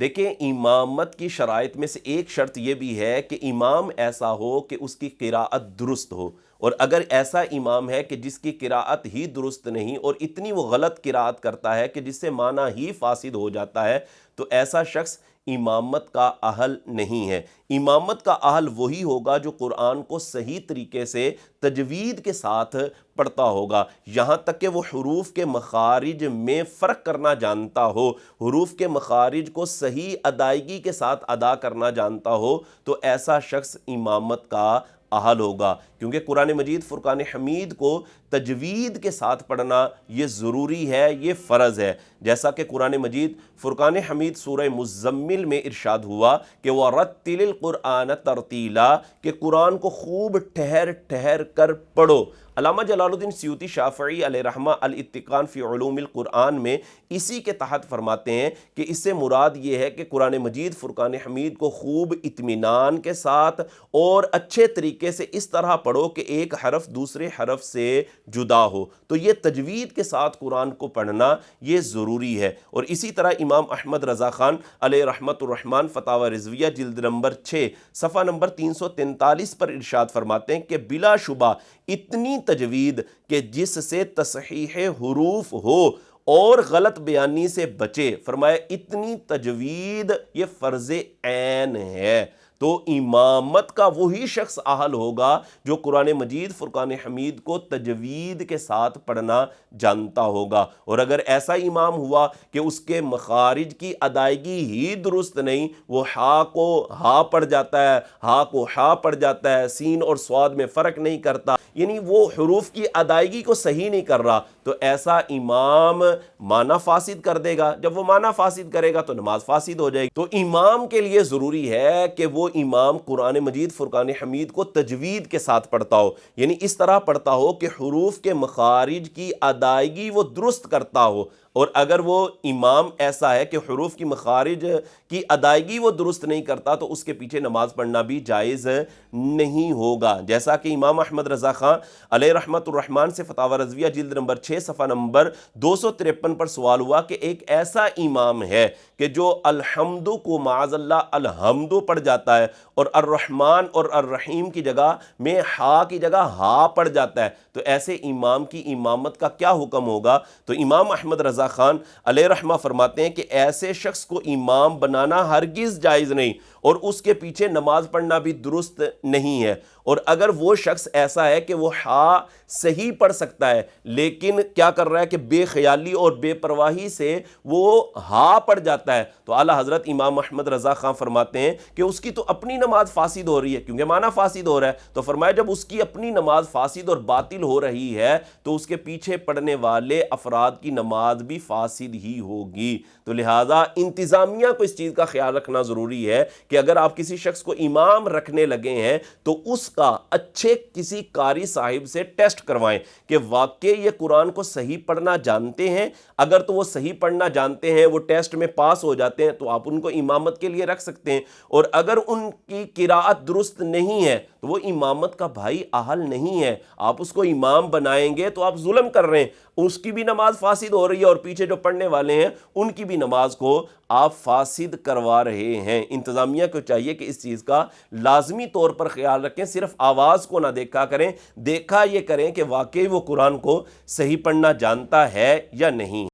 دیکھیں، امامت کی شرائط میں سے ایک شرط یہ بھی ہے کہ امام ایسا ہو کہ اس کی قراءت درست ہو، اور اگر ایسا امام ہے کہ جس کی قراءت ہی درست نہیں اور اتنی وہ غلط قراءت کرتا ہے کہ جس سے معنی ہی فاسد ہو جاتا ہے، تو ایسا شخص امامت کا اہل نہیں ہے۔ امامت کا اہل وہی ہوگا جو قرآن کو صحیح طریقے سے تجوید کے ساتھ پڑھتا ہوگا، یہاں تک کہ وہ حروف کے مخارج میں فرق کرنا جانتا ہو، حروف کے مخارج کو صحیح ادائیگی کے ساتھ ادا کرنا جانتا ہو، تو ایسا شخص امامت کا اہل ہوگا، کیونکہ قرآن مجید فرقان حمید کو تجوید کے ساتھ پڑھنا یہ ضروری ہے، یہ فرض ہے، جیسا کہ قرآن مجید فرقان حمید سورہ مزمل میں ارشاد ہوا کہ وَرَتِّلِ الْقُرْآنَ تَرْتِیلًا، کہ قرآن کو خوب ٹھہر ٹھہر کر پڑھو۔ علامہ جلال الدین سیوطی شافعی علیہ رحمہ الاتقان فی علوم القرآن میں اسی کے تحت فرماتے ہیں کہ اس سے مراد یہ ہے کہ قرآن مجید فرقان حمید کو خوب اطمینان کے ساتھ اور اچھے طریقے سے اس طرح پڑھو کہ ایک حرف دوسرے حرف سے جدا ہو، تو یہ تجوید کے ساتھ قرآن کو پڑھنا یہ ضروری ہے۔ اور اسی طرح امام احمد رضا خان علیہ رحمت الرحمن فتاوی رضویہ جلد نمبر 6 صفحہ نمبر 343 پر ارشاد فرماتے ہیں کہ بلا شبہ اتنی تجوید کہ جس سے تصحیح حروف ہو اور غلط بیانی سے بچے، فرمایا اتنی تجوید یہ فرض عین ہے، تو امامت کا وہی شخص اہل ہوگا جو قرآن مجید فرقان حمید کو تجوید کے ساتھ پڑھنا جانتا ہوگا۔ اور اگر ایسا امام ہوا کہ اس کے مخارج کی ادائیگی ہی درست نہیں، وہ ہا کو ہا پڑھ جاتا ہے، ہا کو ہا پڑھ جاتا ہے، سین اور صاد میں فرق نہیں کرتا، یعنی وہ حروف کی ادائیگی کو صحیح نہیں کر رہا، تو ایسا امام معنی فاسد کر دے گا، جب وہ معنی فاسد کرے گا تو نماز فاسد ہو جائے گی۔ تو امام کے لیے ضروری ہے کہ وہ امام قرآن مجید فرقان حمید کو تجوید کے ساتھ پڑھتا ہو، یعنی اس طرح پڑھتا ہو کہ حروف کے مخارج کی ادائیگی وہ درست کرتا ہو، اور اگر وہ امام ایسا ہے کہ حروف کی مخارج کی ادائیگی وہ درست نہیں کرتا تو اس کے پیچھے نماز پڑھنا بھی جائز نہیں ہوگا، جیسا کہ امام احمد رضا خان علیہ رحمت الرحمن سے فتاوی رضویہ جلد نمبر 6 صفحہ نمبر 253 پر سوال ہوا کہ ایک ایسا امام ہے کہ جو الحمد کو معاذ اللہ الحمد پڑھ جاتا ہے اور الرحمن اور الرحیم کی جگہ میں ہا کی جگہ ہا پڑھ جاتا ہے، تو ایسے امام کی امامت کا کیا حکم ہوگا؟ تو امام احمد رضا خان علیہ رحمہ فرماتے ہیں کہ ایسے شخص کو امام بنانا ہرگز جائز نہیں، اور اس کے پیچھے نماز پڑھنا بھی درست نہیں ہے۔ اور اگر وہ شخص ایسا ہے کہ وہ ہا صحیح پڑھ سکتا ہے لیکن کیا کر رہا ہے کہ بے خیالی اور بے پرواہی سے وہ ہا پڑھ جاتا ہے، تو اعلیٰ حضرت امام احمد رضا خان فرماتے ہیں کہ اس کی تو اپنی نماز فاسد ہو رہی ہے، کیونکہ معنی فاسد ہو رہا ہے، تو فرمایا جب اس کی اپنی نماز فاسد اور باطل ہو رہی ہے تو اس کے پیچھے پڑھنے والے افراد کی نماز بھی فاسد ہی ہوگی۔ تو لہٰذا انتظامیہ کو اس چیز کا خیال رکھنا ضروری ہے کہ اگر آپ کسی شخص کو امام رکھنے لگے ہیں تو اس کا اچھے کسی قاری صاحب سے ٹیسٹ کروائیں کہ واقعی یہ قرآن کو صحیح پڑھنا جانتے ہیں۔ اگر تو وہ صحیح پڑھنا جانتے ہیں، وہ ٹیسٹ میں پاس ہو جاتے ہیں، تو آپ ان کو امامت کے لیے رکھ سکتے ہیں، اور اگر ان کی قراءت درست نہیں ہے تو وہ امامت کا بھائی اہل نہیں ہے، آپ اس کو امام بنائیں گے تو آپ ظلم کر رہے ہیں، اس کی بھی نماز فاسد ہو رہی ہے اور پیچھے جو پڑھنے والے ہیں ان کی بھی نماز کو آپ فاسد کروا رہے ہیں۔ انتظامیہ کو چاہیے کہ اس چیز کا لازمی طور پر خیال رکھیں، صرف آواز کو نہ دیکھا کریں، دیکھا یہ کریں کہ واقعی وہ قرآن کو صحیح پڑھنا جانتا ہے یا نہیں۔